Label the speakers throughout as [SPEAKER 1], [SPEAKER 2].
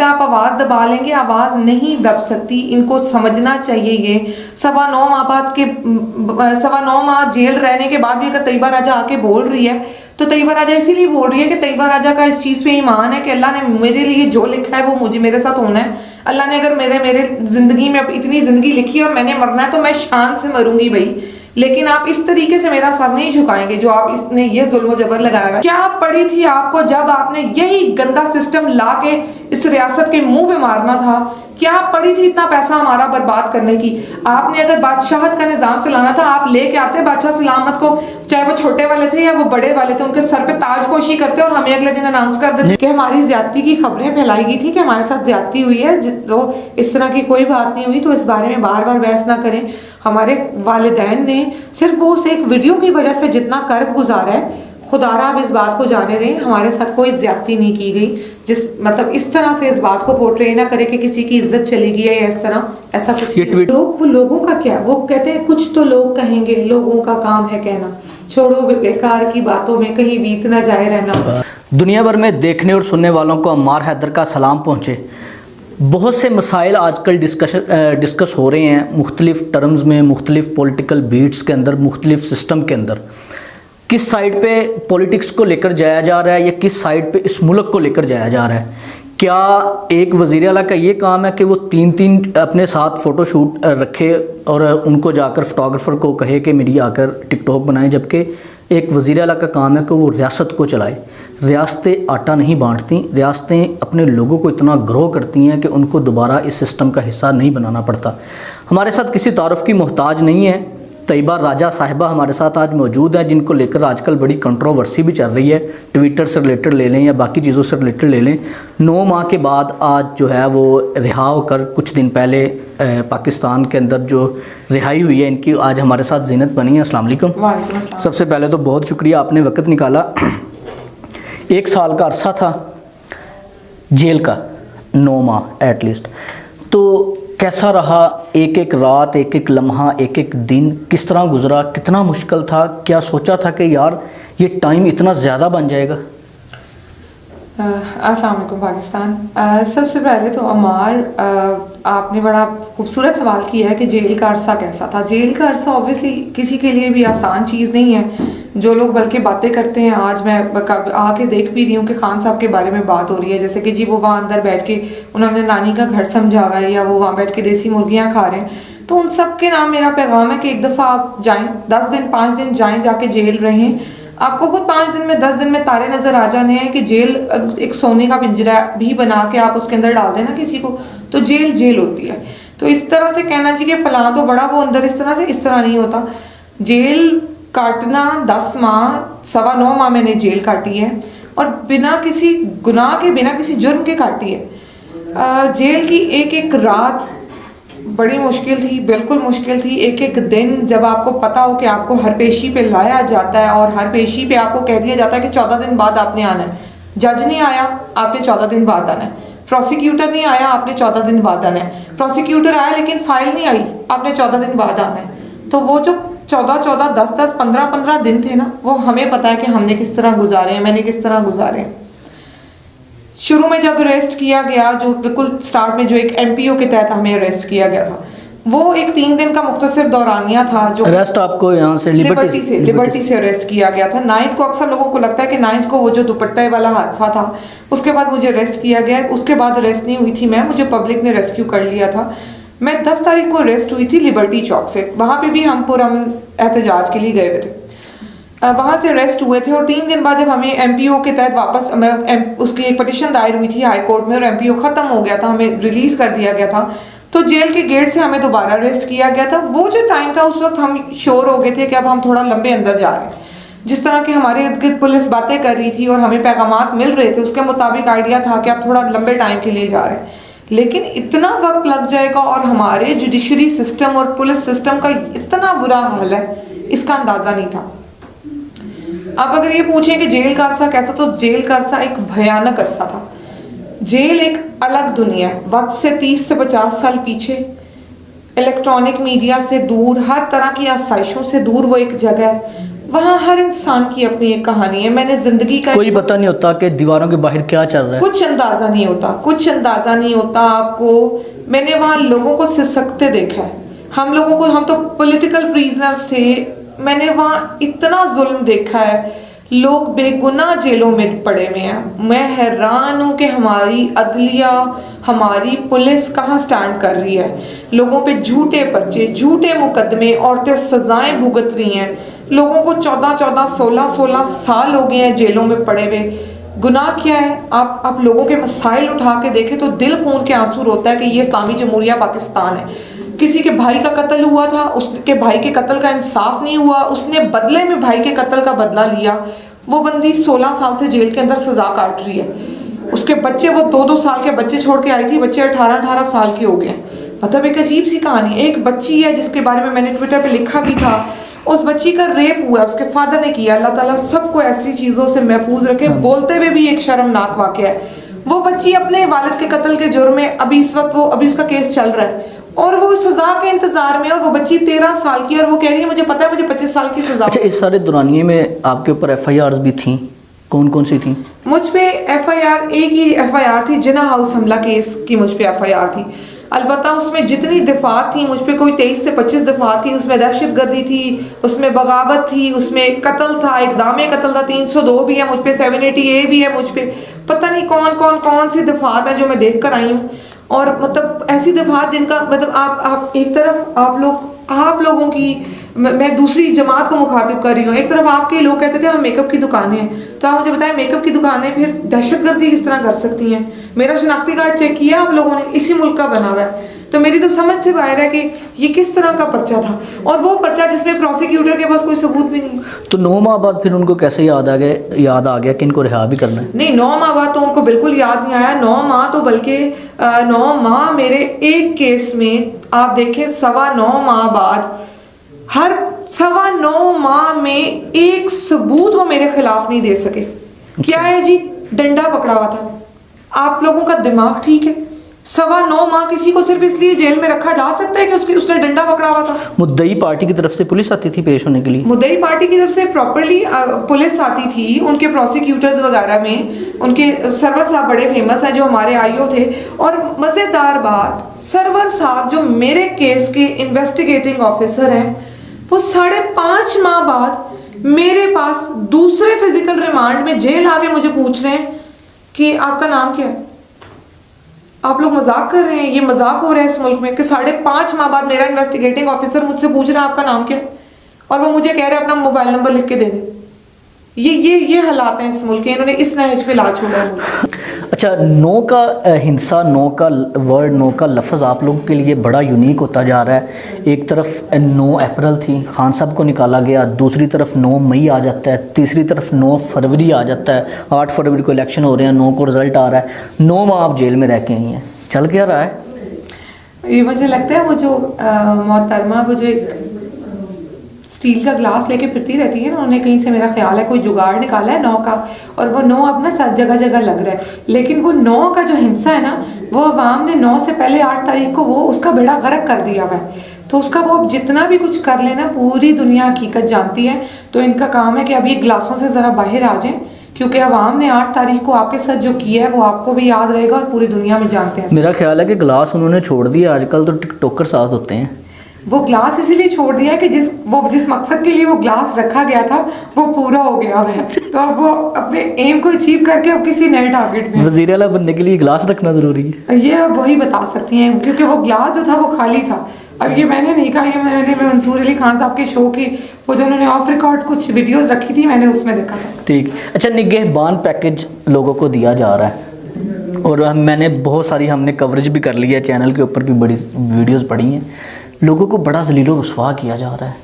[SPEAKER 1] लगता है आप आवाज़ दबा लेंगे, आवाज़ नहीं दब सकती। इनको समझना चाहिए ये 9.5 माह जेल रहने के बाद भी अगर तैयबा राजा आके बोल रही है तो तैयबा राजा इसीलिए बोल रही है कि तैयबा राजा का इस चीज़ पे ईमान है कि अल्लाह ने मेरे लिए जो लिखा है वो मुझे मेरे साथ होना है। अल्लाह ने अगर मेरे जिंदगी में इतनी जिंदगी लिखी है और मैंने मरना है तो मैं शान से मरूंगी भाई, लेकिन आप इस तरीके से मेरा सर नहीं झुकाएंगे जो आप इसने ये जुल्म जबर लगाया। क्या पड़ी थी आपको जब आपने यही गंदा सिस्टम ला के इस रियासत के मुंह पे मारना था? क्या पड़ी थी इतना पैसा हमारा बर्बाद करने की? आपने अगर बादशाहत का निजाम चलाना था आप लेके आते बादशाह सलामत को, चाहे वो छोटे वाले थे या वो बड़े वाले थे, उनके सर पे ताजपोशी करते और हमें अगले दिन अनाउंस कर देते कि हमारी ज्यादती की खबरें फैलाई गई थी कि हमारे साथ ज्यादती हुई है। तो इस तरह की कोई बात नहीं हुई, तो इस बारे में बार बार बहस ना करें। हमारे वालिदैन ने सिर्फ वो उस एक वीडियो की वजह से जितना कर्ब गुजारा है, खुदारा आप इस बात को जाने दें हमारे साथ कोई ज्यादती नहीं की गई। जिस मतलब इस तरह से इस बात को पोर्ट्रे ना करे कि किसी की इज्जत चली गई है या इस तरह, ऐसा कुछ नहीं। वो लोगों का क्या, वो कहते हैं कुछ तो लोग कहेंगे, लोगों का काम है कहना। छोड़ो बेकार की बातों में कहीं बीत ना जाए रहना।
[SPEAKER 2] दुनिया भर में देखने और सुनने वालों को अम्मार हैदर का सलाम पहुँचे। बहुत से मसाइल आजकल डिस्कस हो रहे हैं मुख्तलिफ टर्म्स में, मुख्तलिफ पॉलिटिकल बीट्स के अंदर, मुख्तलिफ सिस्टम के अंदर। किस साइड पे पॉलिटिक्स को लेकर जाया जा रहा है या किस साइड पे इस मुल्क को लेकर जाया जा रहा है? क्या एक वज़ीर आला का ये काम है कि वो तीन अपने साथ फ़ोटोशूट रखे और उनको जाकर फोटोग्राफ़र को कहे कि मेरी आकर टिकटॉक बनाए, जबकि एक वज़ीर आला का काम है कि वो रियासत को चलाए। रियासतें आटा नहीं बांटती, रियासतें अपने लोगों को इतना ग्रो करती हैं कि उनको दोबारा इस सिस्टम का हिस्सा नहीं बनाना पड़ता। हमारे साथ किसी तारुफ की मोहताज नहीं है, तैयबा राजा साहिबा हमारे साथ आज मौजूद हैं, जिनको लेकर आजकल बड़ी कंट्रोवर्सी भी चल रही है। ट्विटर से रिलेटेड ले लें या बाकी चीज़ों से रिलेटेड ले लें। 9 माह के बाद आज जो है वो रिहा होकर कुछ दिन पहले पाकिस्तान के अंदर जो रिहाई हुई है इनकी, आज हमारे साथ ज़ीनत बनी है। अस्सलाम वालेकुम। सबसे पहले तो बहुत शुक्रिया, आपने वक्त निकाला। 1 साल का अरसा था जेल का, 9 माह एटलीस्ट, तो कैसा रहा? एक एक रात, एक एक लम्हा, एक एक दिन किस तरह गुजरा? कितना मुश्किल था? क्या सोचा था कि यार ये टाइम इतना ज़्यादा बन जाएगा?
[SPEAKER 1] अस्सलाम वालेकुम पाकिस्तान। सबसे पहले तो अमार, आपने बड़ा खूबसूरत सवाल किया है कि जेल का अरसा कैसा था। जेल का अरसा ऑब्वियसली किसी के लिए भी आसान चीज़ नहीं है। जो लोग बल्कि बातें करते हैं, आज मैं आके देख भी रही हूँ कि खान साहब के बारे में बात हो रही है, जैसे कि जी वो वहाँ अंदर बैठ के उन्होंने नानी का घर समझा हुआ है या वो वहाँ बैठ के देसी मुर्गियाँ खा रहे हैं। तो उन सब के नाम मेरा पैगाम है कि एक दफ़ा आप जाएँ, 10 दिन 5 दिन जाएँ, जाके जेल रहें। आपको खुद 5 दिन में 10 दिन में तारे नजर आ जाने हैं कि जेल एक सोने का पिंजरा भी बना के आप उसके अंदर डाल देना किसी को तो जेल जेल होती है। तो इस तरह से कहना चाहिए कि फलां तो बड़ा वो अंदर इस तरह से, इस तरह नहीं होता। जेल काटना 10 माह 9.25 माह मैंने जेल काटी है और बिना किसी गुनाह के, बिना किसी जुर्म के काटी है। जेल की एक एक रात बड़ी मुश्किल थी, बिल्कुल मुश्किल थी। एक एक दिन जब आपको पता हो कि आपको हर पेशी पे लाया जाता है और हर पेशी पे आपको कह दिया जाता है कि 14 दिन बाद आपने आना है। जज नहीं आया, आपने 14 दिन बाद आना है। प्रोसिक्यूटर नहीं आया, आपने 14 दिन बाद आना है। प्रोसिक्यूटर आया लेकिन फाइल नहीं आई, आपने 14 दिन बाद आना है। तो वो जो 14, 10, 15 दिन थे ना, वो हमें पता है कि हमने किस तरह गुजारे हैं, मैंने किस तरह गुजारे हैं। शुरू में जब अरेस्ट किया गया, जो बिल्कुल स्टार्ट में जो एक MPO के तहत हमें अरेस्ट किया गया था, वो एक 3 दिन का मुख्तसर दौरानिया था। जो
[SPEAKER 2] अरेस्ट आपको यहाँ से
[SPEAKER 1] लिबर्टी से अरेस्ट किया गया था। 9th को, अक्सर लोगों को लगता है कि 9th को वो जो दुपट्टे वाला हादसा था उसके बाद मुझे अरेस्ट किया गया। उसके बाद अरेस्ट नहीं हुई थी मैं, मुझे पब्लिक ने रेस्क्यू कर लिया था। मैं 10 तारीख को अरेस्ट हुई थी लिबर्टी चौक से। वहाँ पे भी हम पुरअमन एहतजाज के लिए गए हुए थे। वहाँ से अरेस्ट हुए थे और 3 दिन बाद जब हमें MPO के तहत वापस उसकी एक पटिशन दायर हुई थी हाई कोर्ट में और MPO ख़त्म हो गया था, हमें रिलीज़ कर दिया गया था, तो जेल के गेट से हमें दोबारा अरेस्ट किया गया था। वो जो टाइम था उस वक्त हम श्योर हो गए थे कि अब हम थोड़ा लंबे अंदर जा रहे हैं। जिस तरह की हमारे इर्द गिर्द पुलिस बातें कर रही थी और हमें पैगामात मिल रहे थे, उसके मुताबिक आइडिया था कि अब थोड़ा लंबे टाइम के लिए जा रहे हैं। लेकिन इतना वक्त लग जाएगा और हमारे जुडिशरी सिस्टम और पुलिस सिस्टम का इतना बुरा हाल है, इसका अंदाज़ा नहीं था। अब अगर ये पूछें कि जेल का अरसा कैसा, तो जेल का अरसा एक भयानक अरसा था। जेल एक अलग दुनिया है, वक्त से 30 से 50 साल पीछे, इलेक्ट्रॉनिक मीडिया से दूर, हर तरह की आसाइशों से दूर वो एक जगह है। वहाँ हर इंसान की अपनी एक कहानी है। मैंने जिंदगी का
[SPEAKER 2] कोई पता नहीं होता कि दीवारों के बाहर क्या चल रहा है।
[SPEAKER 1] कुछ अंदाजा नहीं होता, कुछ अंदाजा नहीं होता आपको। मैंने वहाँ लोगों को सिसकते देखा है। हम लोगों को, हम तो पॉलिटिकल प्रिजनर्स थे, मैंने वहाँ इतना जुल्म देखा है। लोग बेगुनाह जेलों में पड़े हुए हैं। मैं हैरान हूँ कि हमारी अदलिया, हमारी पुलिस कहाँ स्टैंड कर रही है। लोगों पे झूठे पर्चे, झूठे मुकदमे, औरतें सजाएं भुगत रही हैं। लोगों को 14-14, 16-16 साल हो गए हैं जेलों में पड़े हुए। गुनाह क्या है? आप लोगों के मसाइल उठा के देखें तो दिल खून के आंसू रोता है कि ये इस्लामी जमहूरिया पाकिस्तान है। किसी के भाई का कत्ल हुआ था, उसके भाई के कत्ल का इंसाफ नहीं हुआ, उसने बदले में भाई के कत्ल का बदला लिया। वो बंदी 16 साल से जेल के अंदर सजा काट रही है। उसके बच्चे, वो 2-2 साल के बच्चे छोड़ के आई थी, बच्चे 18-18 साल के हो गए। मतलब एक अजीब सी कहानी। एक बच्ची है जिसके बारे में मैंने ट्विटर पे लिखा भी था, उस बच्ची का रेप हुआ, उसके फादर ने किया। अल्लाह ताला सबको ऐसी चीज़ों से महफूज रखे। बोलते हुए भी एक शर्मनाक वाक़या है। वो बच्ची अपने वालिद के कत्ल के जुर्म में अभी इस वक्त अभी उसका केस चल रहा है और वो सजा के इंतजार में, और वो बच्ची 13 साल की, और वो कह रही है मुझे पता है मुझे 25 साल की सजा।
[SPEAKER 2] अच्छा, इस सारे दौरानिए में आपके ऊपर FIRs भी थी, कौन कौन सी थी?
[SPEAKER 1] मुझ पे FIR, एक ही FIR थी, जिना हाउस हमला केस की मुझ पे FIR थी। अलबत्ता उसमें जितनी दफात थी मुझ पे, कोई 23 से 25 दफात थी। उसमें दहशतगर्दी थी, उसमें बगावत थी, उसमें कत्ल था, इक़दाम कत्ल था, 302 भी है मुझ पे, 780A भी है मुझ पे। पता नहीं कौन सी दफात है जो मैं देख कर आई हूँ। और मतलब ऐसी दफात जिनका मतलब आप एक तरफ आप लोगों की, मैं दूसरी जमात को मुखातिब कर रही हूँ। एक तरफ आपके लोग कहते थे हम मेकअप की दुकानें हैं, तो आप मुझे बताएं मेकअप की दुकानें फिर दहशतगर्दी किस तरह कर सकती हैं? मेरा शनाख्ती कार्ड चेक किया आप लोगों ने, इसी मुल्क का बना हुआ है। तो मेरी तो समझ से बाहर है कि ये किस तरह का पर्चा था, और वो पर्चा जिसमें प्रोसिक्यूटर के पास कोई सबूत भी नहीं।
[SPEAKER 2] तो 9 माह बाद फिर उनको कैसे याद आ गया कि इनको रिहा भी करना है?
[SPEAKER 1] नहीं, 9 माह बाद तो उनको बिल्कुल याद नहीं आया। 9 माह तो बल्कि 9 माह मेरे एक केस में आप देखें, 9.25 माह बाद, हर 9.25 माह में एक सबूत वो मेरे खिलाफ नहीं दे सके। क्या है जी? डंडा पकड़ा हुआ था। आप लोगों का दिमाग ठीक है? 9.25 माह किसी को सिर्फ इसलिए जेल में रखा जा सकता है कि उसने डंडा पकड़ा हुआ था।
[SPEAKER 2] मुद्दई पार्टी की तरफ से पुलिस आती थी पेश होने के लिए?
[SPEAKER 1] मुद्दई पार्टी की तरफ से प्रॉपरली पुलिस आती थी। उनके प्रोसिक्यूटर्स वगैरह में, उनके सरवर साहब बड़े फेमस हैं जो हमारे IO थे। और मज़ेदार बात, सरवर साहब जो मेरे केस के इन्वेस्टिगेटिंग ऑफिसर हैं, वो 5.5 माह बाद मेरे पास दूसरे फिजिकल रिमांड में जेल आके मुझे पूछ रहे हैं कि आपका नाम क्या है। आप लोग मजाक कर रहे हैं? ये मजाक हो रहा है इस मुल्क में कि 5.5 माह बाद मेरा इन्वेस्टिगेटिंग ऑफिसर मुझसे पूछ रहा है आपका नाम क्या है, और वो मुझे कह रहे हैं अपना मोबाइल नंबर लिख के दे दे। ये हालात हैं इस मुल्क के। इन्होंने इस नहज पे ला छोड़ा है मुल्क।
[SPEAKER 2] अच्छा, नो का हिंसा, नो का वर्ड, नो का लफ्ज़ आप लोगों के लिए बड़ा यूनिक होता जा रहा है। एक तरफ 9 अप्रैल थी, खान साहब को निकाला गया, दूसरी तरफ 9 मई आ जाता है, तीसरी तरफ 9 फरवरी आ जाता है, 8 फरवरी को इलेक्शन हो रहे हैं, 9 को रिज़ल्ट आ रहा है। 9 माह आप जेल में रह के आई हैं, चल क्या रहा है?
[SPEAKER 1] ये मुझे लगता है वो जो मोहतरमा, वो जो एक स्टील का ग्लास लेके फिरती रहती है ना, उन्होंने कहीं से, मेरा ख्याल है, कोई जुगाड़ निकाला है 9 का, और वो 9 अब ना सब जगह जगह लग रहा है। लेकिन वो 9 का जो हिंसा है ना, वो अवाम ने 9 से पहले 8 तारीख को वो उसका बेड़ा गर्क कर दिया हुआ है। तो उसका वो अब जितना भी कुछ कर लेना, पूरी दुनिया हकीकत जानती है। तो इनका काम है कि अब ये ग्लासों से ज़रा बाहर आ जाएं, क्योंकि अवाम ने 8 तारीख को आपके साथ जो किया है वो आपको भी याद रहेगा और पूरी दुनिया में जानते हैं।
[SPEAKER 2] मेरा ख्याल है कि ग्लास उन्होंने छोड़ दिया, आजकल तो टिकटॉकर साथ होते हैं।
[SPEAKER 1] वो ग्लास इसीलिए छोड़ दिया कि जिस मकसद के लिए वो ग्लास रखा गया था वो पूरा हो गया है। तो अब वो अपने एम को अचीव करके अब किसी नए टारगेट में,
[SPEAKER 2] वज़ीर आला बनने के लिए ग्लास रखना ज़रूरी है,
[SPEAKER 1] ये अब वही बता सकती हैं, क्योंकि वो ग्लास जो था वो खाली था। अब ये मैंने नहीं कहा, ये मैंने मंसूर अली खान साहब के शो की वो जो उन्होंने ऑफ रिकॉर्ड कुछ वीडियोस रखी थी, मैंने उसमें देखा था।
[SPEAKER 2] ठीक। अच्छा, निगहबान पैकेज लोगों को दिया जा रहा है, और मैंने बहुत सारी, हमने कवरेज भी कर ली है, चैनल के ऊपर भी बड़ी वीडियोस पड़ी हैं। लोगों को बड़ा जलील व रुसवा किया जा रहा है।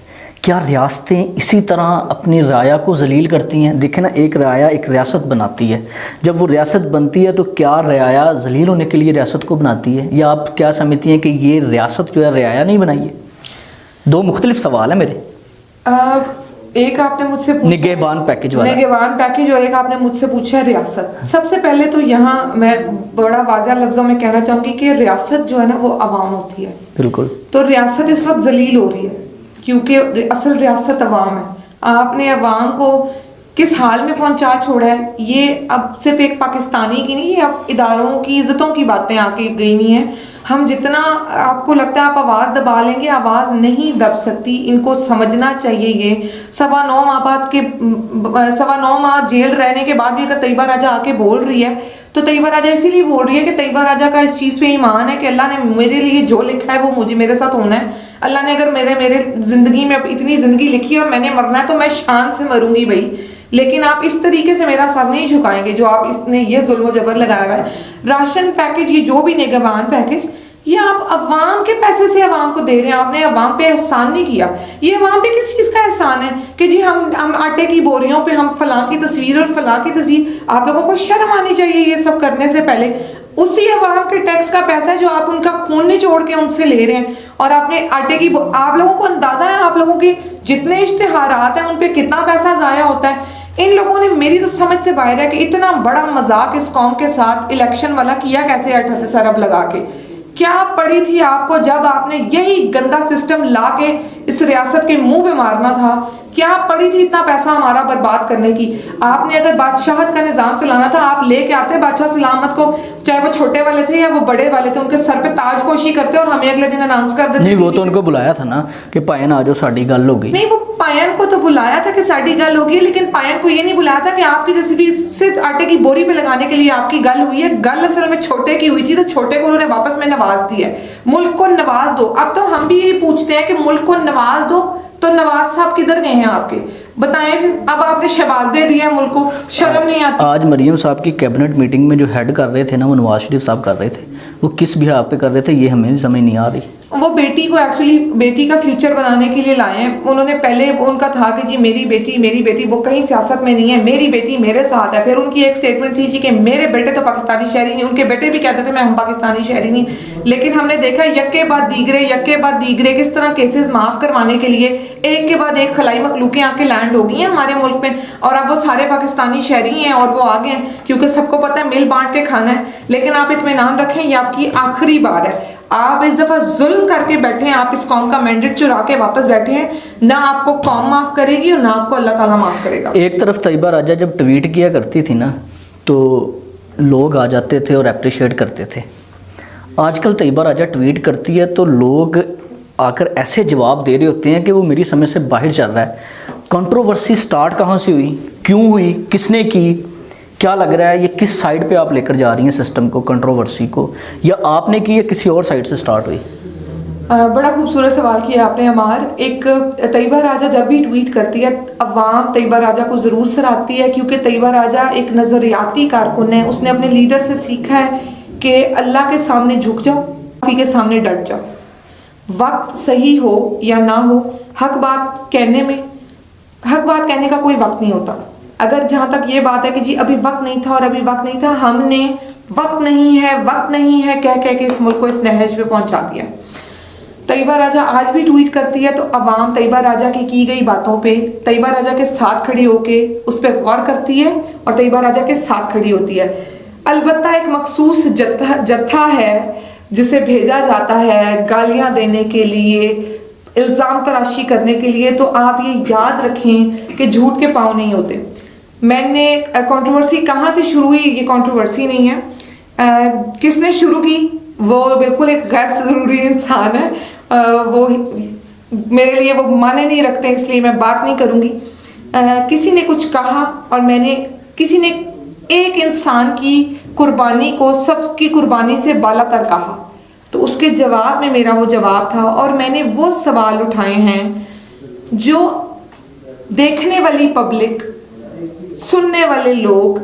[SPEAKER 2] क्या रियासतें इसी तरह अपनी राया को जलील करती हैं? देखें ना, एक राया एक रियासत बनाती है, जब वो रियासत बनती है तो क्या राया जलील होने के लिए रियासत को बनाती है, या आप क्या समझती हैं कि ये रियासत जो है राया नहीं बनाई है? 2 मुख्तलिफ सवाल है मेरे।
[SPEAKER 1] एक आपने मुझसे पूछा
[SPEAKER 2] निगहबान पैकेज वाला,
[SPEAKER 1] निगहबान पैकेज, और एक आपने मुझसे पूछा रियासत। सबसे पहले तो यहाँ मैं बड़ा वाज़ेह लफ्ज़ों में कहना चाहूँगी कि रियासत जो है ना वो अवाम होती है।
[SPEAKER 2] बिल्कुल।
[SPEAKER 1] तो रियासत इस वक्त जलील हो रही है क्योंकि असल रियासत अवाम है। आपने अवाम को किस हाल में पहुंचा छोड़ा है। ये अब सिर्फ एक पाकिस्तानी की नहीं, ये अब इदारों की इज्जतों की बातें आके गई हुई हैं। हम जितना आपको लगता है आप आवाज़ दबा लेंगे, आवाज़ नहीं दब सकती। इनको समझना चाहिए। ये 9.5 माह जेल रहने के बाद भी अगर तैयबा राजा आके बोल रही है तो तैयबा राजा इसीलिए बोल रही है कि तैयबा राजा का इस चीज़ पे ईमान है कि अल्लाह ने मेरे लिए जो लिखा है वो मुझे मेरे साथ होना है। अल्लाह ने अगर मेरे ज़िंदगी में इतनी ज़िंदगी लिखी है और मैंने मरना है तो मैं शान से मरूंगी भाई। लेकिन आप इस तरीके से मेरा सर नहीं झुकाएंगे जो आप इसने ये जुल्म जबर लगाया हुआ है। राशन पैकेज, ये जो भी निगहबान पैकेज, ये आप अवाम के पैसे से अवाम को दे रहे हैं। आपने अवाम पे एहसान नहीं किया। ये अवाम पे किस चीज़ का एहसान है कि जी हम आटे की बोरियों पे हम फलां की तस्वीर और फलां की तस्वीर। आप लोगों को शर्म आनी चाहिए ये सब करने से पहले। उसी अवाम के टैक्स का पैसा है जो आप उनका खून निचोड़ के उनसे ले रहे हैं। और आपने आटे की, आप लोगों को अंदाजा है आप लोगों के जितने इश्तिहारात हैं उन पे कितना पैसा ज़ाया होता है। इन लोगों ने, मेरी तो समझ से बाहर है कि इतना बड़ा मजाक इस कौम के साथ इलेक्शन वाला किया कैसे 38 अरब लगा के। क्या पड़ी थी आपको जब आपने यही गंदा सिस्टम ला के इस रियासत के मुंह पे मारना था? क्या पड़ी थी इतना पैसा हमारा बर्बाद करने की? आपने अगर बादशाहत का निजाम चलाना था आप लेके आते बादशाह सलामत को, चाहे वो छोटे वाले थे या वो बड़े वाले थे, उनके सर पे ताजपोशी करते और हमें अगले दिन अनाउंस कर देते।
[SPEAKER 2] नहीं, वो तो उनको बुलाया था ना कि पायन आ जाओ साड़ी गल होगी।
[SPEAKER 1] नहीं, वो पायन को तो बुलाया था कि साड़ी गल होगी, लेकिन पायन को ये नहीं बुलाया था कि आपकी रेसिपी सिर्फ आटे की बोरी पे लगाने के लिए आपकी गल हुई है। गल असल में छोटे की हुई थी तो छोटे को उन्होंने वापस में नवाज दिया है। मुल्क को नवाज दो। अब तो हम भी यही पूछते हैं कि मुल्क को नवाज दो, तो नवाज साहब किधर गए हैं आपके? बताएं फिर। अब आपने शहबाज दे दिया मुल्क को, शर्म नहीं आती?
[SPEAKER 2] आज मरियम साहब की कैबिनेट मीटिंग में जो हेड कर रहे थे ना, वो नवाज शरीफ साहब कर रहे थे। वो किस बिहार पे कर रहे थे ये हमें समझ नहीं आ रही।
[SPEAKER 1] वो बेटी को एक्चुअली बेटी का फ्यूचर बनाने के लिए लाए हैं। उन्होंने पहले उनका था कि जी मेरी बेटी, वो कहीं सियासत में नहीं है, मेरी बेटी मेरे साथ है। फिर उनकी एक स्टेटमेंट थी जी कि मेरे बेटे तो पाकिस्तानी शहरी नहीं। उनके बेटे भी कहते थे मैं हम पाकिस्तानी शहरी नहीं। लेकिन हमने देखा यक्के बाद दीगरे किस तरह केसेस माफ करवाने के लिए एक के बाद एक खलाई मखलूकें आके लैंड हो गई हैं हमारे मुल्क में, और अब वो सारे पाकिस्तानी शहरी हैं और वो आ गए हैं क्योंकि सबको पता है मिल बांट के खाना है। लेकिन आप इत्मीनान रखें, ये आपकी आखिरी बार है। आप इस दफा जुल्म करके बैठे हैं, आप इस कौम का मैंडेट चुरा के वापस बैठे हैं। ना आपको कौम माफ करेगी और ना आपको अल्लाह ताला माफ करेगा।
[SPEAKER 2] एक तरफ तैयबा राजा जब ट्वीट किया करती थी ना तो लोग आ जाते थे और अप्रिशिएट करते थे। आजकल तैयबा राजा ट्वीट करती है तो लोग आकर ऐसे जवाब दे रहे होते हैं कि वो मेरी समझ से बाहर चल रहा है। कंट्रोवर्सी स्टार्ट कहाँ से हुई, क्यों हुई, किसने की, क्या लग रहा है ये किस साइड पे आप लेकर जा रही हैं सिस्टम को, कंट्रोवर्सी को, या आपने की या किसी और साइड से स्टार्ट हुई?
[SPEAKER 1] बड़ा खूबसूरत सवाल किया आपने अमार। एक तैयबा राजा जब भी ट्वीट करती है अवाम तैयबा राजा को ज़रूर सराहती है क्योंकि तैयबा राजा एक नज़रियाती कारकुन है। उसने अपने लीडर से सीखा है कि अल्लाह के सामने झुक जाओ, काफ़ी के सामने डट जाओ। वक्त सही हो या ना हो, हक बात कहने का कोई वक्त नहीं होता। अगर जहाँ तक ये बात है कि जी अभी वक्त नहीं था और अभी वक्त नहीं था, हमने वक्त नहीं है कह के इस मुल्क को इस नहज पे पहुंचा दिया। तैयबा राजा आज भी ट्वीट करती है तो अवाम तैयबा राजा की गई बातों पे तैयबा राजा के साथ खड़ी होके उस पर गौर करती है और तैयबा राजा के साथ खड़ी होती है। अलबत्ता एक मखसूस जत्था है जिसे भेजा जाता है गालियां देने के लिए, इल्ज़ाम तराशी करने के लिए। तो आप ये याद रखें कि झूठ के पाँव नहीं होते। मैंने कंट्रोवर्सी कहाँ से शुरू हुई, ये कंट्रोवर्सी नहीं है। किसने शुरू की, वो बिल्कुल एक गैर ज़रूरी इंसान है। वो मेरे लिए वो माने नहीं रखते, इसलिए मैं बात नहीं करूँगी। किसी ने कुछ कहा और किसी ने एक इंसान की कुर्बानी को सबकी कुर्बानी से बालातर कहा, तो उसके जवाब में मेरा वो जवाब था। और मैंने वो सवाल उठाए हैं जो देखने वाली पब्लिक, सुनने वाले लोग,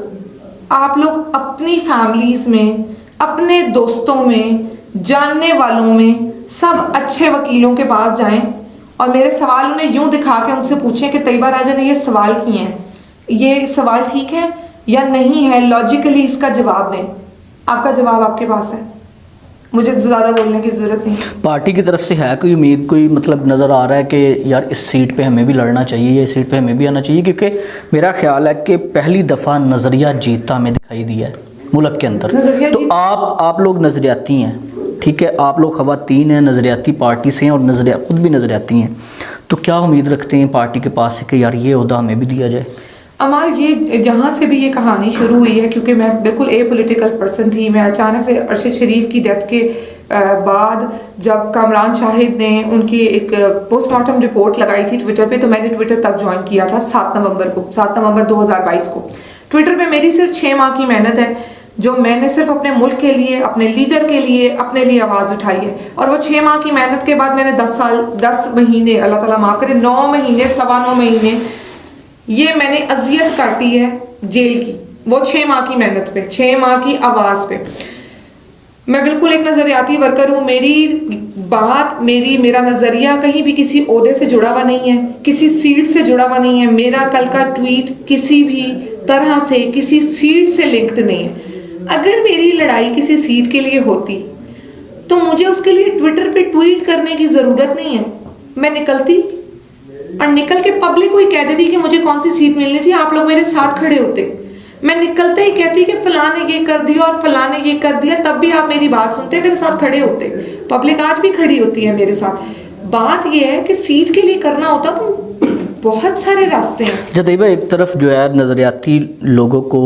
[SPEAKER 1] आप लोग अपनी फैमिलीज में, अपने दोस्तों में, जानने वालों में सब अच्छे वकीलों के पास जाएं और मेरे सवाल उन्हें यूं दिखा के उनसे पूछें कि तैयबा राजा ने ये सवाल किए हैं, ये सवाल ठीक है या नहीं है, लॉजिकली इसका जवाब दें। आपका जवाब आपके पास है, मुझे ज़्यादा बोलने की ज़रूरत नहीं।
[SPEAKER 2] पार्टी की तरफ से है कोई उम्मीद, कोई मतलब नज़र आ रहा है कि यार इस सीट पे हमें भी लड़ना चाहिए या इस सीट पे हमें भी आना चाहिए? क्योंकि मेरा ख्याल है कि पहली दफ़ा नज़रिया जीतता हमें दिखाई दिया है मुल्क के अंदर। तो आप लोग नज़रियाती हैं, ठीक है, आप लोग ख़वातीन हैं, नज़रियाती पार्टी से हैं और खुद भी नज़रियाती हैं, तो क्या उम्मीद रखते हैं पार्टी के पास से कि यार ये ओहदा हमें भी दिया जाए?
[SPEAKER 1] अमार, ये जहाँ से भी ये कहानी शुरू हुई है, क्योंकि मैं बिल्कुल ए पॉलिटिकल पर्सन थी, मैं अचानक से अरशद शरीफ की डेथ के बाद जब कामरान शाहिद ने उनकी एक पोस्टमार्टम रिपोर्ट लगाई थी ट्विटर पे, तो मैंने ट्विटर तब ज्वाइन किया था 7 नवंबर 2022 को। ट्विटर पे मेरी सिर्फ 6 माह की मेहनत है, जो मैंने सिर्फ अपने मुल्क के लिए, अपने लीडर के लिए, अपने लिए आवाज़ उठाई है। और वो 6 माह की मेहनत के बाद मैंने 10 महीने, अल्लाह ताला माफ़ करे, 9 महीने, 9.25 महीने ये मैंने अजियत काटी है जेल की, वो 6 माह की मेहनत पे, 6 माह की आवाज़ पे। मैं बिल्कुल एक नज़रियाती वर्कर हूँ। मेरा नज़रिया कहीं भी किसी ओहदे से जुड़ा हुआ नहीं है, किसी सीट से जुड़ा हुआ नहीं है। मेरा कल का ट्वीट किसी भी तरह से किसी सीट से लिंक्ड नहीं है। अगर मेरी लड़ाई किसी सीट के लिए होती तो मुझे उसके लिए ट्विटर पे ट्वीट करने की ज़रूरत नहीं है। मैं निकलती और निकल के पब्लिक को ही कह देती कि मुझे कौन सी सीट मिलनी थी, आप लोग मेरे साथ खड़े होते। मैं निकलते ही कहती कि फलां ने ये कर दिया और फलां ने ये कर दिया, तब भी आप मेरी बात सुनते, मेरे साथ खड़े होते। पब्लिक आज भी खड़ी होती है मेरे साथ। बात ये है कि सीट के लिए करना होता तो बहुत सारे रास्ते हैं।
[SPEAKER 2] जदीबा, एक तरफ जो है नज़रियाती लोगों को,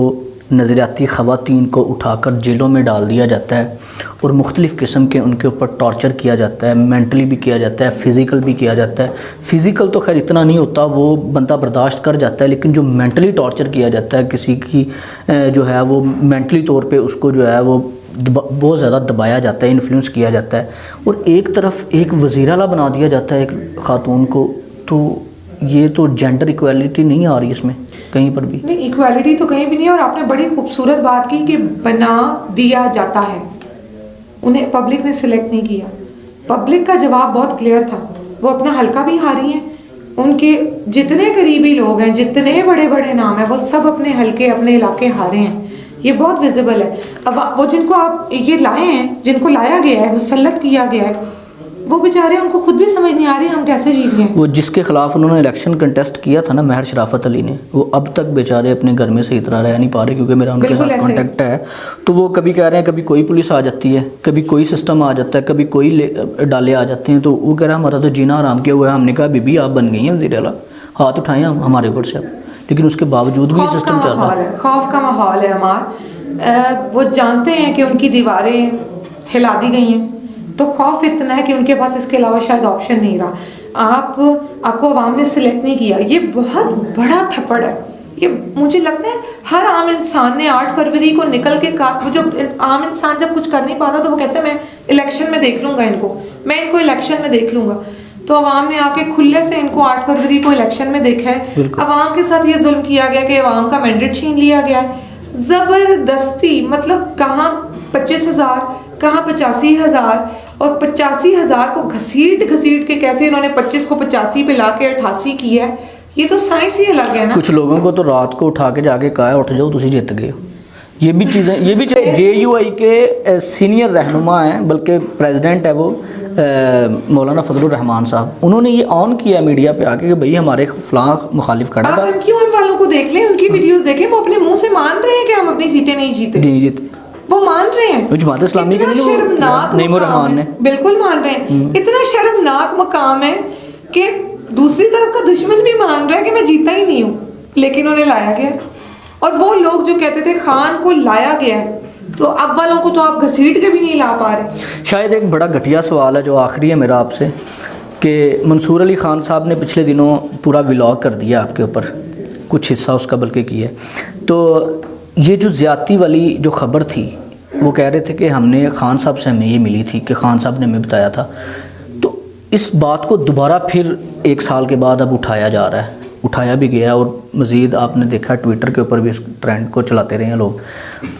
[SPEAKER 2] नज़रियाती ख़वातीन को उठाकर जेलों में डाल दिया जाता है और मुख्तलिफ़ किस्म के उनके ऊपर टॉर्चर किया जाता है, मेंटली भी किया जाता है, फ़िज़िकल भी किया जाता है। फ़िज़िकल तो खैर इतना नहीं होता, वो बंदा बर्दाश्त कर जाता है, लेकिन जो मेंटली टॉर्चर किया जाता है किसी की जो है वो मेंटली तौर पे उसको जो है वो बहुत ज़्यादा दबाया जाता है, इन्फ्लुएंस किया जाता है। और एक तरफ एक वज़ीर आला बना दिया जाता है एक ख़ातून को, तो ये तो जेंडर इक्वालिटी नहीं आ रही इसमें कहीं पर भी?
[SPEAKER 1] नहीं, इक्वालिटी तो कहीं भी नहीं है। और आपने बड़ी खूबसूरत बात की कि बना दिया जाता है, उन्हें पब्लिक ने सिलेक्ट नहीं किया। पब्लिक का जवाब बहुत क्लियर था, वो अपना हल्का भी हारी हैं। उनके जितने करीबी लोग हैं, जितने बड़े बड़े नाम हैं, वो सब अपने हल्के, अपने इलाके हारे हैं। ये बहुत विजिबल है। अब वो जिनको आप ये लाए हैं, जिनको लाया गया है, मुसल्लत किया गया है, वो बेचारे, उनको खुद भी समझ नहीं आ रही हम कैसे जीत गए।
[SPEAKER 2] वो जिसके खिलाफ उन्होंने इलेक्शन कंटेस्ट किया था ना, महर शराफत अली ने, वो अब तक बेचारे अपने घर में सही तरह रह नहीं पा रहे, क्योंकि मेरा उनके साथ कांटेक्ट है। तो वो कभी कह रहे हैं कभी कोई पुलिस आ जाती है, कभी कोई सिस्टम आ जाता है, कभी कोई डाले आ जाते हैं, तो वो कह रहा है हमारा तो जीना आराम किया हुआ है। हमने कहा बीबी आप बन गई हैं वज़ीर आला, हाथ उठाएँ हम हमारे ऊपर से अब, लेकिन उसके बावजूद भी सिस्टम चल रहा है।
[SPEAKER 1] खौफ का माहौल है हमारा। वो जानते हैं कि उनकी दीवारें हिला दी गई हैं, तो खौफ इतना है कि उनके पास इसके अलावा शायद ऑप्शन नहीं रहा। आपको अवाम ने सिलेक्ट नहीं किया, ये बहुत बड़ा थप्पड़ है। ये मुझे लगता है हर आम इंसान ने 8 फरवरी को निकल के वो जो आम इंसान जब कुछ कर नहीं पाता तो वो कहता है मैं इलेक्शन में देख लूँगा इनको, मैं इनको इलेक्शन में देख लूँगा। तो अवाम ने आके खुले से इनको 8 फरवरी को इलेक्शन में देखा है। अवाम के साथ ये जुल्म किया गया कि अवाम का मैंडेट छीन लिया गया है ज़बरदस्ती। मतलब कहाँ 25,000, कहाँ 85,000, और 85,000 को घसीट के कैसे इन्होंने 25 को 85 पे लाके 88 किया है, ये तो साइंस ही अलग है ना।
[SPEAKER 2] कुछ लोगों को तो रात को उठा के जाके कहा उठ जाओ तुम जीत गए। ये भी चीज़ें, ये भी JUI के सीनियर रहनुमा हैं, बल्कि प्रेसिडेंट है वो मौलाना फजलुर रहमान साहब, उन्होंने ये ऑन किया मीडिया पे आके कि भाई हमारे फलां मुखालिफ खड़ा था।
[SPEAKER 1] आप MQM वालों को देख लें, उनकी वीडियोस देखें, वो अपने मुंह से मान रहे हैं कि हम अपनी सीटें नहीं जीते। वो मान रहे हैं।
[SPEAKER 2] जमात इस्लामी के
[SPEAKER 1] शर्मनाक
[SPEAKER 2] रहमान ने
[SPEAKER 1] बिल्कुल मान रहे हैं। इतना शर्मनाक मकाम है कि दूसरी तरफ का दुश्मन भी मान रहा है कि मैं जीता ही नहीं हूँ, लेकिन उन्हें लाया गया। और वो लोग जो कहते थे खान को लाया गया है, तो अब वालों को तो आप घसीट के भी नहीं ला पा रहे।
[SPEAKER 2] शायद एक बड़ा घटिया सवाल है जो आखिरी है मेरा आपसे, कि मंसूर अली खान साहब ने पिछले दिनों पूरा व्लॉग कर दिया आपके ऊपर, कुछ हिस्सा उसका बल्कि किया। तो ये जो ज़्यादती वाली जो ख़बर थी, वो कह रहे थे कि हमने खान साहब से हमें ये मिली थी कि खान साहब ने हमें बताया था। तो इस बात को दोबारा फिर 1 साल के बाद अब उठाया जा रहा है, उठाया भी गया, और मज़ीद आपने देखा ट्विटर के ऊपर भी इस ट्रेंड को चलाते रहे हैं लोग।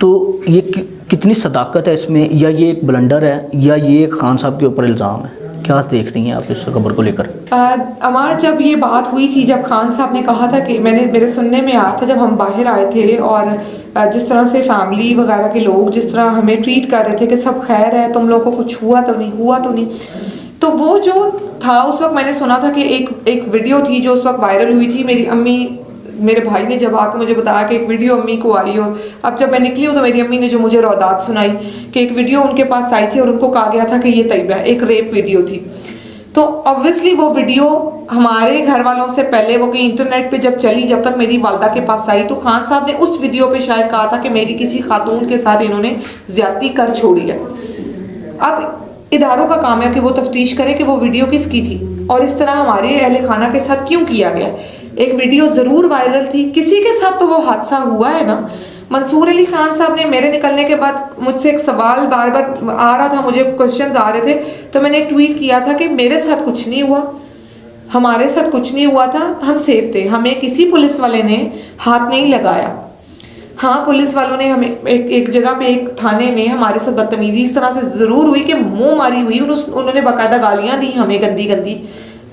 [SPEAKER 2] तो ये कितनी सदाकत है इसमें, या ये एक ब्लंडर है, या ये खान साहब के ऊपर इल्ज़ाम है? क्या देख रही हैं आप इस खबर को लेकर?
[SPEAKER 1] अमार, जब ये बात हुई थी, जब खान साहब ने कहा था कि मेरे सुनने में आया था जब हम बाहर आए थे, और जिस तरह से फैमिली वगैरह के लोग जिस तरह हमें ट्रीट कर रहे थे कि सब खैर है, तुम लोगों को कुछ हुआ तो नहीं, तो वो जो था उस वक्त मैंने सुना था कि एक वीडियो थी जो उस वक्त वायरल हुई थी। मेरी अम्मी मेरे भाई ने जब आकर मुझे बताया कि एक वीडियो अम्मी को आई, और अब जब मैं निकली हूँ तो मेरी अम्मी ने जो मुझे रौदात सुनाई कि एक वीडियो उनके पास आई थी और उनको कहा गया था कि ये तैयबा एक रेप वीडियो थी। तो ऑब्वियसली वो वीडियो हमारे घर वालों से पहले वो कहीं इंटरनेट पे जब चली, जब तक मेरी वालदा के पास आई, तो खान साहब ने उस वीडियो पे शायद कहा था कि मेरी किसी खातून के साथ इन्होंने ज्यादती कर छोड़ी है। अब इदारों का काम है कि वो तफ्तीश करे कि वो वीडियो किसकी थी और इस तरह हमारे अहले खाना के साथ क्यों किया गया। एक वीडियो जरूर वायरल थी, किसी के साथ तो वो हादसा हुआ है ना। मंसूर अली खान साहब ने मेरे निकलने के बाद मुझसे एक सवाल बार बार आ रहा था, मुझे क्वेश्चंस आ रहे थे, तो मैंने एक ट्वीट किया था कि मेरे साथ कुछ नहीं हुआ, हमारे साथ कुछ नहीं हुआ था, हम सेफ थे, हमें किसी पुलिस वाले ने हाथ नहीं लगाया। हाँ, पुलिस वालों ने हमें एक जगह पे एक थाने में हमारे साथ बदतमीजी इस तरह से जरूर हुई कि मुंह मारी हुई, और उन्होंने बाकायदा गालियां दी हमें गंदी गंदी।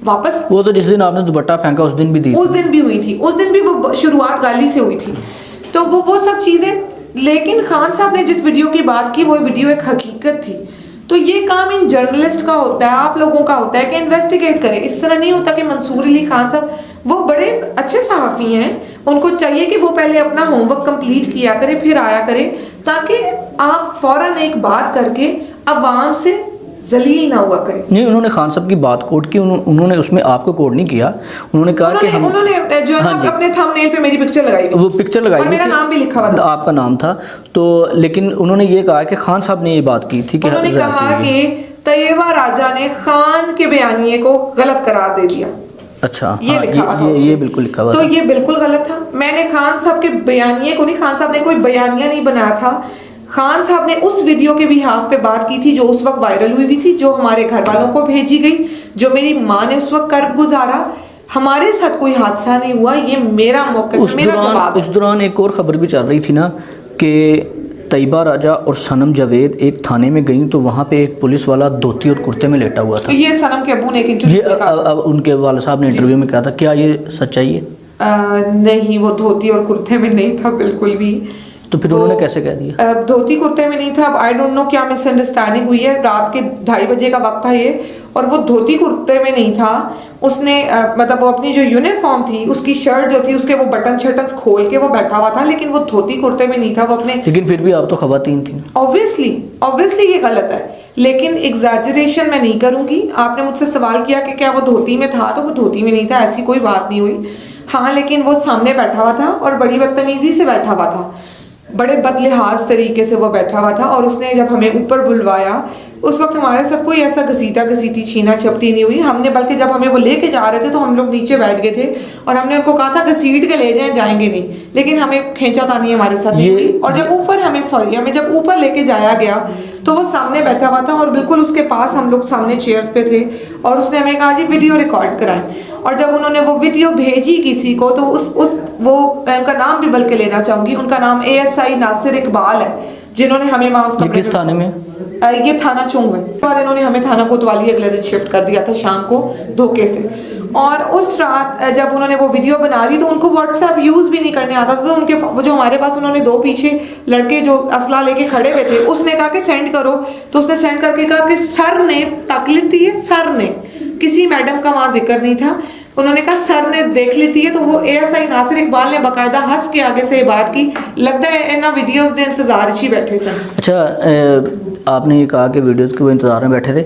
[SPEAKER 1] वापस
[SPEAKER 2] वो तो जिस दिन आपने दुपट्टा फेंका उस दिन भी दी,
[SPEAKER 1] उस दिन भी हुई थी, उस दिन भी वो शुरुआत गाली से हुई थी। तो वो सब चीजें, लेकिन खान साहब ने जिस वीडियो की बात की वो वीडियो एक हकीकत थी। तो ये काम इन जर्नलिस्ट का होता है, आप लोगों का होता है कि इन्वेस्टिगेट करें। इस तरह नहीं होता कि मंसूर अली खान साहब वो बड़े अच्छे सहाफ़ी हैं, उनको चाहिए कि वो पहले अपना होमवर्क कंप्लीट किया करें फिर आया करें, ताकि आप फौरन एक बात करके अवाम से जलील ना हुआ करें।
[SPEAKER 2] नहीं, उन्होंने खान साहब की बात कोट की, उन्होंने उसमें आपको कोट नहीं किया। उन्होंने कहा कि
[SPEAKER 1] उन्होंने जो है अपने थंबनेल पे मेरी पिक्चर लगाई,
[SPEAKER 2] वो पिक्चर लगाई
[SPEAKER 1] और मेरा नाम भी लिखा हुआ था,
[SPEAKER 2] आपका नाम था। तो लेकिन उन्होंने ये कहा कि खान साहब ने ये बात की थी कि
[SPEAKER 1] उन्होंने कहा कि तैयबा राजा ने खान के बयानिए को गलत करार दे दिया।
[SPEAKER 2] अच्छा,
[SPEAKER 1] ये लिखा हुआ था,
[SPEAKER 2] ये बिल्कुल लिखा हुआ
[SPEAKER 1] तो
[SPEAKER 2] था।
[SPEAKER 1] ये बिल्कुल गलत था। मैंने खान साहब के बयानिए को नहीं, खान साहब ने कोई बयानिया नहीं बनाया था। खान साहब ने उस वीडियो के भी हाफ पे बात की थी जो उस वक्त वायरल हुई भी थी, जो हमारे घर वालों को भेजी गई, जो मेरी माँ ने उस वक्त कर्ब गुजारा। हमारे साथ कोई हादसा नहीं हुआ, ये मेरा मौका, मेरा जवाब है।
[SPEAKER 2] उस दौरान एक और खबर भी चल रही थी ना कि तैयबा राजा और सनम जावेद एक थाने में गई, तो वहाँ पे एक पुलिस वाला धोती और कुर्ते में लेटा हुआ था।
[SPEAKER 1] तो ये सनम के अब्बू ने एक इंटरव्यू
[SPEAKER 2] ये अब उनके वाले साहब ने इंटरव्यू में कहा था, क्या ये सच्चाई है?
[SPEAKER 1] नहीं, वो धोती और कुर्ते में नहीं था बिल्कुल भी।
[SPEAKER 2] तो फिर उन्होंने कैसे कह दिया?
[SPEAKER 1] धोती कुर्ते में नहीं था। अब आई डोंट नो क्या मिसअंडरस्टैंडिंग हुई है। रात के 2:30 बजे का वक्त था ये, और वो धोती कुर्ते में नहीं था। उसने मतलब वो अपनी जो यूनिफॉर्म थी उसकी शर्ट जो थी उसके वो बटन शटन खोल के वो बैठा हुआ था, लेकिन वो धोती कुर्ते में नहीं था। वो अपने,
[SPEAKER 2] लेकिन फिर भी आप तो खवातीन थी।
[SPEAKER 1] ऑब्वियसली ये गलत है, लेकिन एग्जैजरेशन मैं नहीं करूंगी। आपने मुझसे सवाल किया कि क्या वो धोती में था, तो वो धोती में नहीं था, ऐसी कोई बात नहीं हुई। हाँ, लेकिन वो सामने बैठा हुआ था और बड़ी बदतमीजी से बैठा हुआ था, बड़े बदलिहाज तरीके से वो बैठा हुआ था। और उसने जब हमें ऊपर बुलवाया उस वक्त हमारे साथ कोई ऐसा घसीटा घसीटी छीना झपटी नहीं हुई। हमने बल्कि जब हमें वो लेके जा रहे थे तो हम लोग नीचे बैठ गए थे और हमने उनको कहा था घसीट के ले जाएं, जाएंगे नहीं, लेकिन हमें खींचातानी हमारे साथ नहीं हुई। और जब ऊपर हमें जब ऊपर लेके जाया गया तो वो सामने बैठा हुआ था और बिल्कुल उसके पास हम लोग सामने चेयर्स पे थे, और उसने हमें कहा जी वीडियो रिकॉर्ड कराएं। और जब उन्होंने वो वीडियो भेजी किसी को, तो मैं उनका नाम भी बल्कि लेना चाहूंगी, उनका नाम ASI नासिर इकबाल है, जिन्होंने हमें वहाँ उस
[SPEAKER 2] किस थाने में?
[SPEAKER 1] ये थाना चुंग में। बाद इन्होंने हमें थाना कोतवाली अगले दिन शिफ्ट कर दिया था शाम को धोखे से। और उस रात जब उन्होंने वो वीडियो बना ली तो उनको व्हाट्सएप यूज भी नहीं करने आता था। तो उनके वो जो हमारे पास उन्होंने 2 पीछे लड़के जो असला लेके खड़े हुए थे, उसने कहा कि सेंड करो, तो उसने सेंड करके कहा कि सर ने ताकलीफ दी है, सर ने, किसी मैडम का वहां जिक्र नहीं था। उन्होंने कहा सर ने देख लेती है। तो वो ASI नासिर इकबाल ने बाकायदा हंस के आगे से ये बात की। लगता है इन्ना वीडियोस दे इंतजार ही बैठे सन।
[SPEAKER 2] अच्छा, आपने ये कहा कि वीडियोस के वो इंतजार में बैठे थे,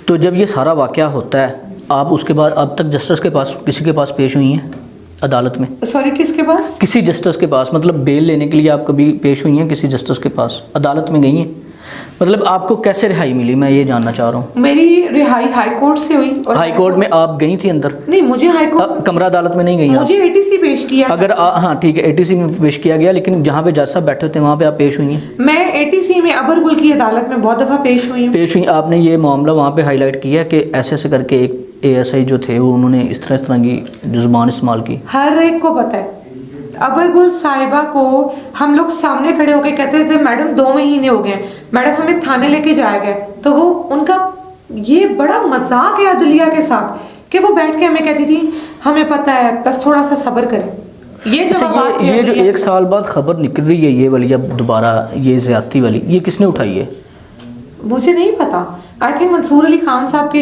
[SPEAKER 2] तो जब ये सारा वाकया होता है आप उसके बाद अब तक जस्टिस के पास किसी के पास पेश हुई हैं अदालत में?
[SPEAKER 1] सॉरी, किसके पास?
[SPEAKER 2] किसी जस्टिस के पास, मतलब बेल लेने के लिए आप कभी पेश हुई हैं किसी जस्टिस के पास, अदालत में गई हैं? मतलब आपको कैसे रिहाई मिली, मैं ये जानना चाह रहा हूँ।
[SPEAKER 1] मेरी रिहाई हाई कोर्ट से हुई। और
[SPEAKER 2] हाई कोर्ट में आप गई थी अंदर?
[SPEAKER 1] नहीं, मुझे हाई कोर्ट,
[SPEAKER 2] कमरा अदालत में नहीं गई?
[SPEAKER 1] मुझे ATC पेश किया।
[SPEAKER 2] अगर हाँ ठीक है, ATC में पेश किया गया, लेकिन जहाँ पे जज साहब बैठे थे वहाँ पे आप पेश हुई हैं?
[SPEAKER 1] मैं ATC में अबरगुल की अदालत में बहुत दफ़ा पेश हुई हूँ।
[SPEAKER 2] पेश हुई। आपने ये मामला वहाँ पे हाईलाइट किया कि ऐसे ऐसे करके एक ASI जो थे वो उन्होंने इस तरह की जुबान इस्तेमाल की?
[SPEAKER 1] हर एक को पता है। अबरगुल साहिबा को हम लोग सामने खड़े होकर कहते थे मैडम 2 महीने हो गए, मैडम हमें थाने लेके जाया गया, तो वो उनका ये बड़ा मजाक है अदलिया के साथ कि वो बैठ के हमें कहती थी हमें पता है, बस थोड़ा सा सब्र करें। ये जब
[SPEAKER 2] ये जो 1 साल बाद खबर निकल रही है ये वाली, अब दोबारा ये ज्यादती वाली, ये किसने उठाई है?
[SPEAKER 1] मुझे नहीं पता। आई थिंक मंसूर अली खान साहब के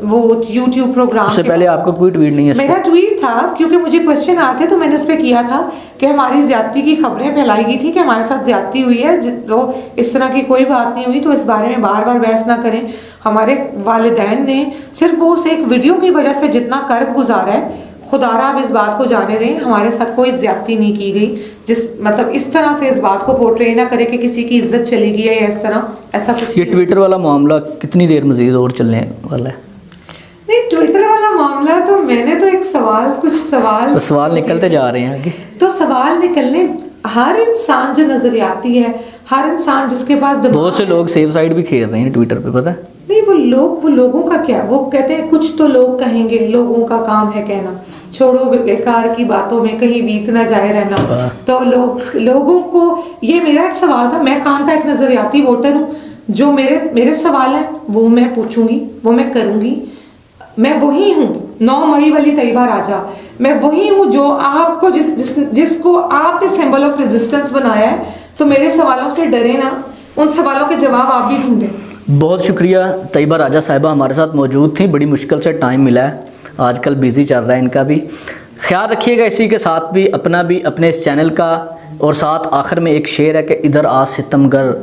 [SPEAKER 1] वो यूट्यूब प्रोग्राम
[SPEAKER 2] उससे
[SPEAKER 1] के
[SPEAKER 2] पहले आपका कोई ट्वीट नहीं है इस
[SPEAKER 1] मेरा ट्वीट था, क्योंकि मुझे क्वेश्चन आते तो मैंने उस पर किया था कि हमारी ज्यादती की खबरें फैलाई गई थी कि हमारे साथ ज्यादती हुई है, तो इस तरह की कोई बात नहीं हुई, तो इस बारे में बार बार बहस ना करें। हमारे वालिदैन ने सिर्फ वो उस एक वीडियो की वजह से जितना कर्ब गुजारा है, खुदारा आप इस बात को जाने दें, हमारे साथ कोई ज्यादती नहीं की गई। जिस मतलब इस तरह से इस बात को पोर्ट्रे ना करे कि किसी की इज्जत चली गई है या इस तरह, ऐसा कुछ
[SPEAKER 2] ये
[SPEAKER 1] नहीं।
[SPEAKER 2] ट्विटर वाला मामला कितनी देर मजीद और चलने वाला है?
[SPEAKER 1] नहीं, ट्विटर वाला मामला तो मैंने तो एक कुछ सवाल
[SPEAKER 2] तो सवाल निकलते जा रहे हैं आगे।
[SPEAKER 1] तो सवाल निकलने, हर इंसान जो नजरियाती है, हर इंसान जिसके पास दिमाग
[SPEAKER 2] बहुत से लोग सेफ साइड भी खेल रहे हैं ट्विटर पे, पता है?
[SPEAKER 1] नहीं, वो लोगों का क्या, वो कहते हैं कुछ तो लोग कहेंगे, लोगों का काम है कहना, छोड़ो बेकार की बातों में कहीं बीत ना जाए रहना। तो लोगों को, ये मेरा एक सवाल था, मैं काम का एक नजरियाती वोटर हूँ, जो मेरे सवाल हैं वो मैं पूछूंगी, वो मैं करूंगी। मैं वही हूँ 9 मई वाली तैयबा राजा, मैं वही हूँ जो आपको जिसको आपने सिंबल ऑफ रेजिस्टेंस बनाया है। तो मेरे सवालों से डरे ना, उन सवालों के जवाब आप भी ढूंढें।
[SPEAKER 2] बहुत शुक्रिया तैयबा राजा साहिबा हमारे साथ मौजूद थी, बड़ी मुश्किल से टाइम मिला है, आजकल बिजी चल रहा है इनका भी। ख्याल रखिएगा इसी के साथ भी, अपना भी, अपने इस चैनल का। और साथ आखिर में एक शेर है कि इधर आ सितमगर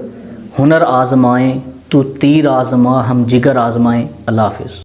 [SPEAKER 2] हुनर आजमाएं, तू तीर आजमा हम जिगर आजमाएं। अल्लाह हाफिज़।